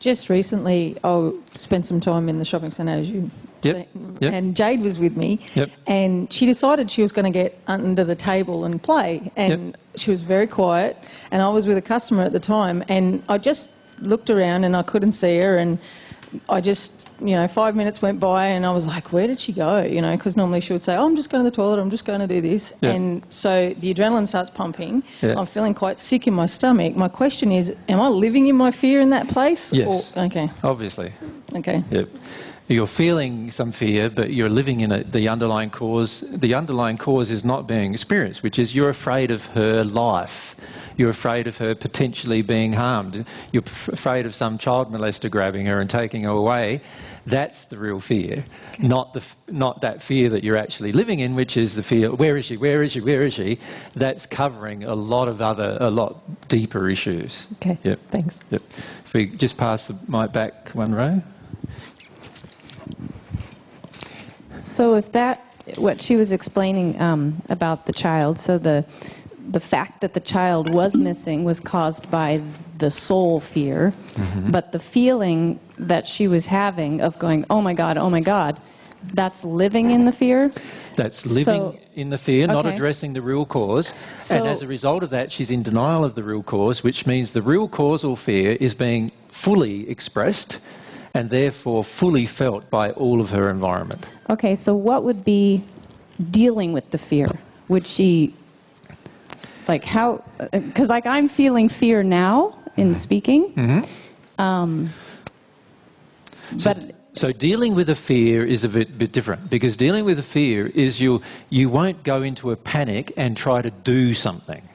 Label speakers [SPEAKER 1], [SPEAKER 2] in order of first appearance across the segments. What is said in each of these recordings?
[SPEAKER 1] Just recently, I spent some time in the shopping centre, as you
[SPEAKER 2] Yep.
[SPEAKER 1] see,
[SPEAKER 2] Yep.
[SPEAKER 1] and Jade was with me,
[SPEAKER 2] Yep.
[SPEAKER 1] and she decided she was going to get under the table and play, and she was very quiet, and I was with a customer at the time, and I just looked around and I couldn't see her, and I just, 5 minutes went by and I was like, where did she go? Because normally she would say, oh, I'm just going to the toilet, I'm just going to do this.
[SPEAKER 2] Yeah.
[SPEAKER 1] And so the adrenaline starts pumping.
[SPEAKER 2] Yeah.
[SPEAKER 1] I'm feeling quite sick in my stomach. My question is, am I living in my fear in that place?
[SPEAKER 2] Yes.
[SPEAKER 1] Okay.
[SPEAKER 2] Obviously.
[SPEAKER 1] Okay.
[SPEAKER 2] Yep. You're feeling some fear, but you're living in it. The underlying cause. The underlying cause is not being experienced, which is you're afraid of her life. You're afraid of her potentially being harmed. You're afraid of some child molester grabbing her and taking her away. That's the real fear, not that fear that you're actually living in, which is the fear. Where is she? Where is she? Where is she? That's covering a lot deeper issues.
[SPEAKER 1] Okay.
[SPEAKER 2] Yep.
[SPEAKER 1] Thanks.
[SPEAKER 2] Yep. If we just pass the mic back one row.
[SPEAKER 3] So if what she was explaining about the child, so the fact that the child was missing was caused by the soul fear, but the feeling that she was having of going, oh my God, that's living in the fear?
[SPEAKER 2] That's living in the fear, not
[SPEAKER 3] Okay.
[SPEAKER 2] addressing the real cause. And as a result of that, she's in denial of the real cause, which means the real causal fear is being fully expressed and therefore fully felt by all of her environment.
[SPEAKER 3] Okay, so what would be dealing with the fear? Would she, how, because I'm feeling fear now in speaking, but...
[SPEAKER 2] So dealing with a fear is a bit different, because dealing with a fear is you won't go into a panic and try to do something.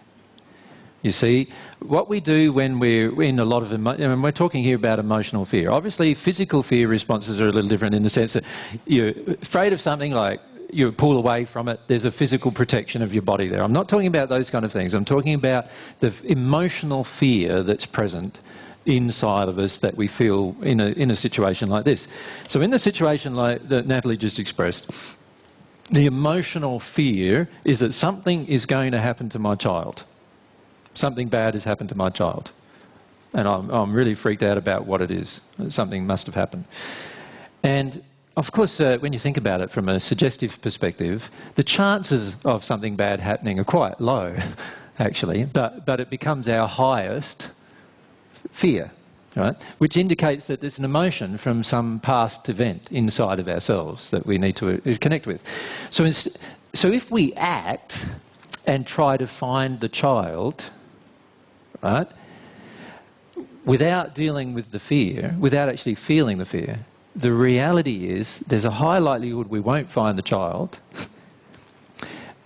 [SPEAKER 2] You see, what we do when we're in a lot of and we're talking here about emotional fear. Obviously, physical fear responses are a little different in the sense that you're afraid of something, like you pull away from it, there's a physical protection of your body there. I'm not talking about those kind of things. I'm talking about the emotional fear that's present inside of us that we feel in a situation like this. So in the situation like that Natalie just expressed, the emotional fear is that something is going to happen to my child. Something bad has happened to my child. And I'm really freaked out about what it is. Something must have happened. And of course, when you think about it from a suggestive perspective, the chances of something bad happening are quite low, actually. But it becomes our highest fear, right? Which indicates that there's an emotion from some past event inside of ourselves that we need to connect with. So if we act and try to find the child, right, without dealing with the fear, without actually feeling the fear, the reality is there's a high likelihood we won't find the child.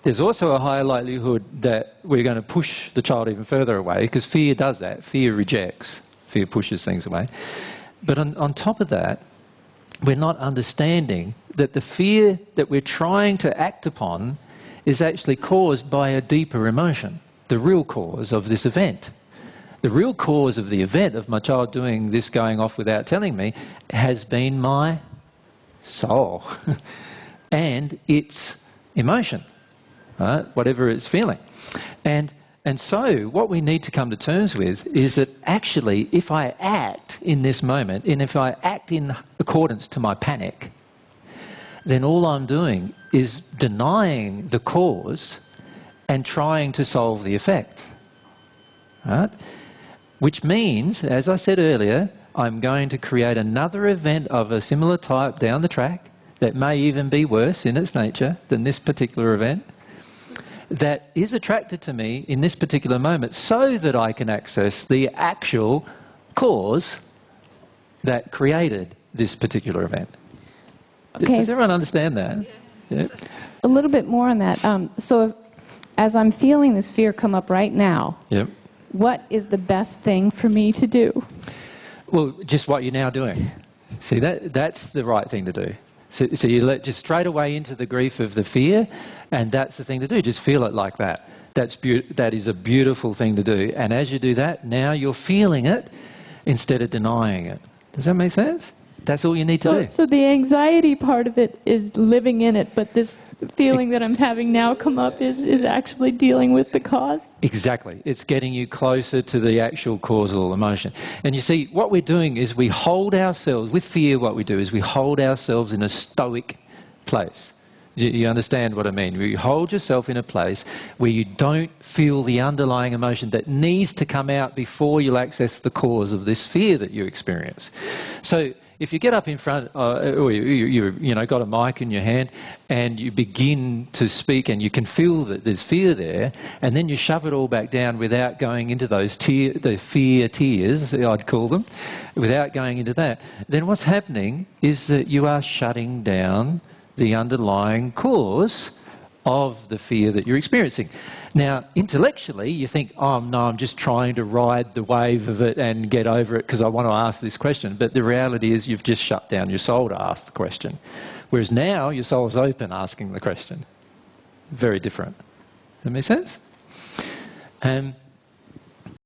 [SPEAKER 2] There's also a high likelihood that we're going to push the child even further away, because fear does that. Fear rejects. Fear pushes things away. But on top of that, we're not understanding that the fear that we're trying to act upon is actually caused by a deeper emotion, the real cause of this event. The real cause of the event of my child doing this, going off without telling me, has been my soul and its emotion, right? Whatever it's feeling. And so what we need to come to terms with is that actually if I act in this moment, and if I act in accordance to my panic, then all I'm doing is denying the cause and trying to solve the effect, right? Which means, as I said earlier, I'm going to create another event of a similar type down the track that may even be worse in its nature than this particular event, that is attracted to me in this particular moment, so that I can access the actual cause that created this particular event.
[SPEAKER 3] Okay,
[SPEAKER 2] Does everyone understand that? Yeah.
[SPEAKER 3] a little bit more on that. So as I'm feeling this fear come up right now,
[SPEAKER 2] Yep.
[SPEAKER 3] what is the best thing for me to do?
[SPEAKER 2] Well, just what you're now doing. See, that's the right thing to do. So you let just straight away into the grief of the fear, and that's the thing to do. Just feel it like that. That is a beautiful thing to do. And as you do that, now you're feeling it instead of denying it. Does that make sense? That's all you need to do.
[SPEAKER 4] So the anxiety part of it is living in it, but this feeling that I'm having now come up is actually dealing with the cause?
[SPEAKER 2] Exactly. It's getting you closer to the actual causal emotion. And you see, what we're doing is we hold ourselves, with fear what we do is we hold ourselves in a stoic place. You understand what I mean? You hold yourself in a place where you don't feel the underlying emotion that needs to come out before you'll access the cause of this fear that you experience. So if you get up in front, or you know, got a mic in your hand, and you begin to speak, and you can feel that there's fear there, and then you shove it all back down without going into those the fear tears, I'd call them, without going into that, then what's happening is that you are shutting down the underlying cause of the fear that you're experiencing. Now, intellectually, you think, oh, no, I'm just trying to ride the wave of it and get over it because I want to ask this question. But the reality is you've just shut down your soul to ask the question. Whereas now your soul's open asking the question. Very different. Does that make sense?